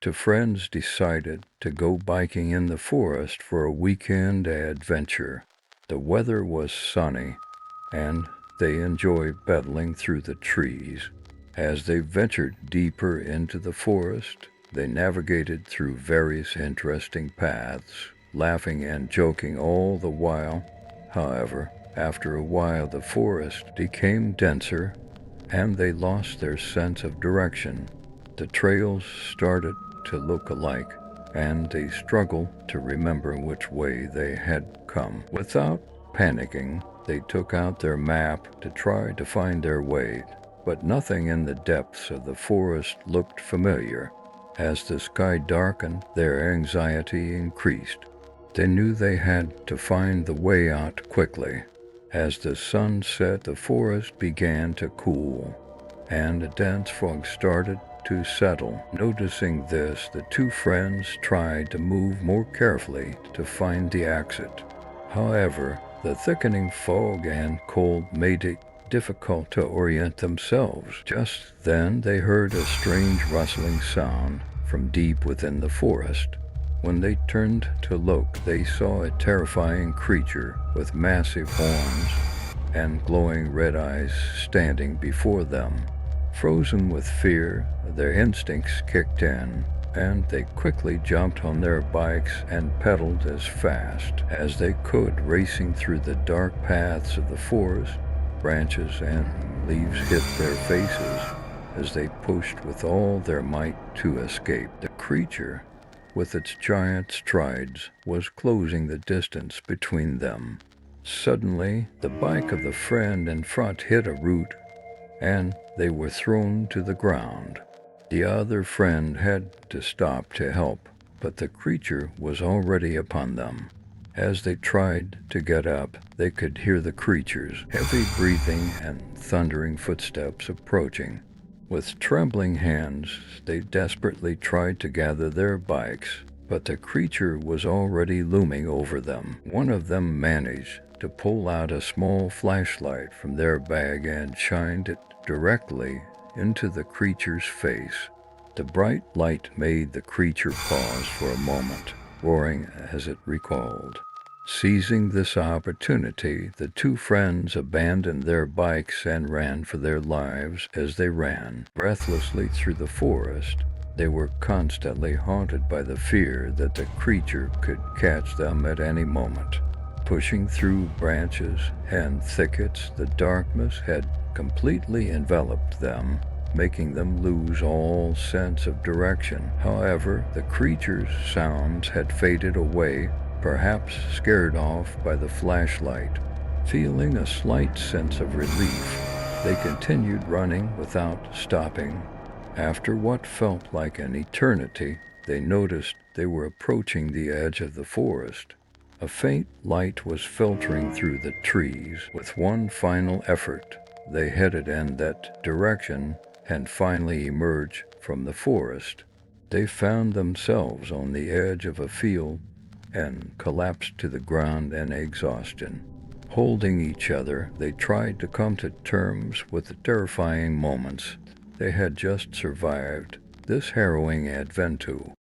Two friends decided to go biking in the forest for a weekend adventure. The weather was sunny, and they enjoyed pedaling through the trees. As they ventured deeper into the forest, they navigated through various interesting paths, laughing and joking all the while. However, after a while the forest became denser, and they lost their sense of direction. The trails started to look alike, and they struggled to remember which way they had come. Without panicking, they took out their map to try to find their way, but nothing in the depths of the forest looked familiar. As the sky darkened, their anxiety increased. They knew they had to find the way out quickly. As the sun set, the forest began to cool, and a dense fog started to settle. Noticing this, the two friends tried to move more carefully to find the exit. However, the thickening fog and cold made it difficult to orient themselves. Just then they heard a strange rustling sound from deep within the forest. When they turned to look, they saw a terrifying creature with massive horns and glowing red eyes standing before them. Frozen with fear, their instincts kicked in, and they quickly jumped on their bikes and pedaled as fast as they could, racing through the dark paths of the forest. Branches and leaves hit their faces as they pushed with all their might to escape. The creature, with its giant strides, was closing the distance between them. Suddenly, the bike of the friend in front hit a root, and they were thrown to the ground. The other friend had to stop to help, but the creature was already upon them. As they tried to get up, they could hear the creature's heavy breathing and thundering footsteps approaching. With trembling hands, they desperately tried to gather their bikes, but the creature was already looming over them. One of them managed to pull out a small flashlight from their bag and shined it directly into the creature's face. The bright light made the creature pause for a moment, roaring as it recoiled. Seizing this opportunity, the two friends abandoned their bikes and ran for their lives. As they ran breathlessly through the forest, they were constantly haunted by the fear that the creature could catch them at any moment. Pushing through branches and thickets, the darkness had completely enveloped them, making them lose all sense of direction. However, the creature's sounds had faded away, perhaps scared off by the flashlight. Feeling a slight sense of relief, they continued running without stopping. After what felt like an eternity, they noticed they were approaching the edge of the forest. A faint light was filtering through the trees. With one final effort, they headed in that direction and finally emerged from the forest. They found themselves on the edge of a field and collapsed to the ground in exhaustion. Holding each other, they tried to come to terms with the terrifying moments they had just survived. This harrowing adventure